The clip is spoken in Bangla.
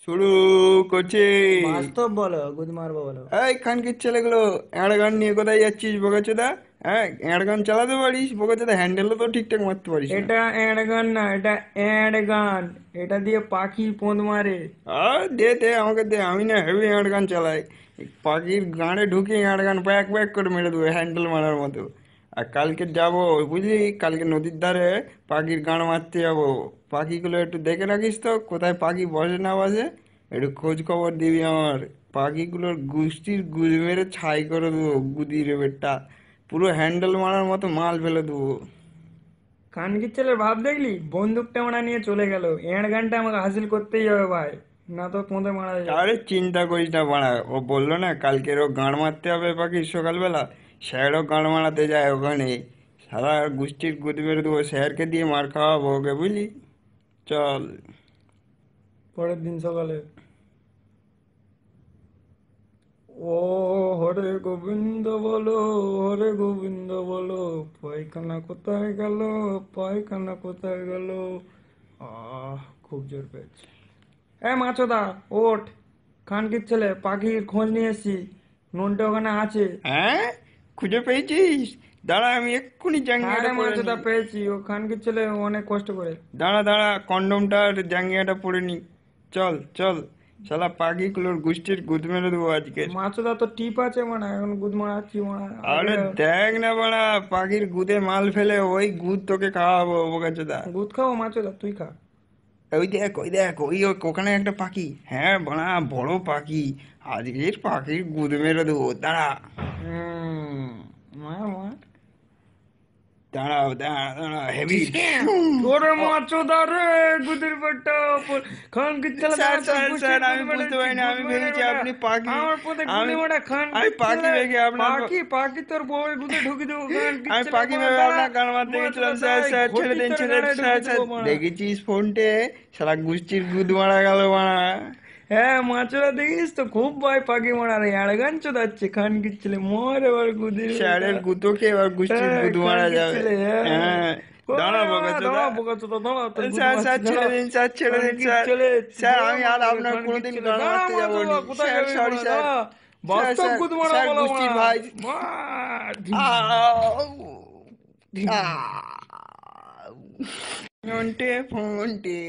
শুরু করছি। বাস্তব বলো, গুদ মারবো বলো। এই খানকির ছেলেগুলো, এড় গান নিয়ে কোথায় যাচ্ছিস বোকাচোদা? হ্যাঁ, এড় গান চালাতে পারিস বোকাচোদা? হ্যান্ডেলও তো ঠিকঠাক মারতে পারিস না। এটা এঁড় গান না, এটা এঁড় গান। এটা দিয়ে পাখি পোঁদ মারে। আর দে দে, আমাকে দে, আমি না হেভি এড় গান চালাই। এই পাখির গাঁড়ে ঢুকিয়ে এড় গান প্যাক প্যাক করে মেরে দেবো হ্যান্ডেল মারার মতো। আর কালকে যাব, বুঝলি, কালকে নদীর ধারে পাখির গাঁড় মারতে যাবো। পাখিগুলো একটু দেখে রাখিস তো, কোথায় পাখি বসে না বসে, একটু খোঁজ খবর দিবি আমার। পাখিগুলোর গুষ্টির গুজ মেরে ছাই করে দেবো, গুদি রে বেটা। পুরো হ্যান্ডেল মারার মতো মাল ফেলে দেবো। কানকির ছেলের ভাব দেখলি, বন্দুকটা মারা নিয়ে চলে গেল। এঁড় গানটা আমাকে হাসিল করতেই হবে ভাই, না তো পোঁদে মারা যাবে। আরে চিন্তা করিস না বাড়া, ও বললো না কালকের ও গাঁড় মারতে হবে পাখির সকালবেলা। স্যারও গাঁড় মারাতে যায় ওখানে। সারা গোষ্ঠীর গুদ মেরে দেবো, স্যারকে দিয়ে মার খাওয়াবো ওকে, বুঝলি? চল। পরের দিন সকালে, ও হরে গোবিন্দ বলো, হরে গোবিন্দ বলো, পায়খানা কোথায় গেল, পায়খানা কোথায় গেল। খুব জোর পেয়েছি। মাছদা, ওঠ। খানকির ছেলে, পাখির খোঁজ নিয়ে এসছি। নুনটা ওখানে আছে। হ্যাঁ, খুঁজে পেয়েছিস? দাঁড়া, আমি এক্ষুনি হ্যাঁ জাঙ্গিয়াটা রে পরে নি। মাছদা, পেয়েছি। ও খানকির ছেলে অনেক কষ্ট করে। দাঁড়া দাঁড়া, কন্ডমটা আর জাঙ্গিয়াটা পরে নি। চল চল, শালা পাখিগুলোর গোষ্ঠীর গুদ মেরে দেবো আজকের। মাছদা তো টিপ আছে মানে, এখন গুদ মারাচ্ছি মানে আগে। আরে দেখ না বাড়া, পাখির গুদে মাল ফেলে ওই গুদ তোকে খাওয়াবো বোকাচোদা। গুদ খাও মাছদা, তুই খা। ওই দেখ ওই দেখ, ওখানে একটা পাখি, হ্যাঁ বাড়া, বড় পাখি। আজকের পাখির গুদ মেরে দেবো, দাঁড়া। হুম, মার মার। দাঁড়াও দাঁড়া দাঁড়া, হেভি। ওরে মাছদা রে, গুদের বেটা। খানকির ছেলে স্যার দাঁড়া, তোর স্যার স্যার, গুষ্টির গুদ আমি বুঝতে মেরেছি, পারি না, গুদ আমি মেরে ভেবেছি বেটা। আপনি পাখি। আমার পথে আমি গুলি মারা আমি খানকির পাখি ছেলে। দেখে আপনার পাখি পাখি তোর বউয়ের গুদে ঢুকি দেবো, খানকির আমি ছেলে পাখি মার ভেবে দাঁড়া। আপনার গান মারতে মাছদা গেছিলাম। স্যার দাঁড়াই, স্যার, ছেড়ে ঘটি দিন তোর ছেড়ে গাড়ে দিন, স্যার ঢুকি স্যার। দেবো মারা। দেখেছিস ফোনটে, সারা গোষ্ঠীর গুদ মারা গেল মারা। হ্যাঁ মাছরা, দেখিস তো খুব ভয় পাখি মারার। এড়গান চোদাচ্ছে খানকির ছেলে, মর এবার গুদির বেটা। স্যারের গুতোকে এবার গোষ্ঠীর হ্যাঁ গুদ মারা খানকির যাবে। ছেলে, হ্যাঁ। হ্যাঁ, দাঁড়া ওরে বাবা, বোকাচোদা। দাঁড়া বোকাচোদা, দাঁড়া তোর গুদ স্যার মারছি, স্যার, দাঁড়া। ছেড়ে দিন স্যার, ছেড়ে দিন খানকির স্যার। ছেলে, স্যার, ধরে আমি আর মারবো রে আপনার খানকির কোনোদিন ছেলে। গান দাঁড়া মারতে যাবো মাছরা, নি। কোথায় স্যার, যাবি সরি মারা, স্যার। দাঁড়া। স্যার বাস্তব স্যার গুদ মারা স্যার, বলো গোষ্ঠীর মারা। ভাই। মার, ধিম, আউ, ধিম। আউ। ফোনটে ফোনটে।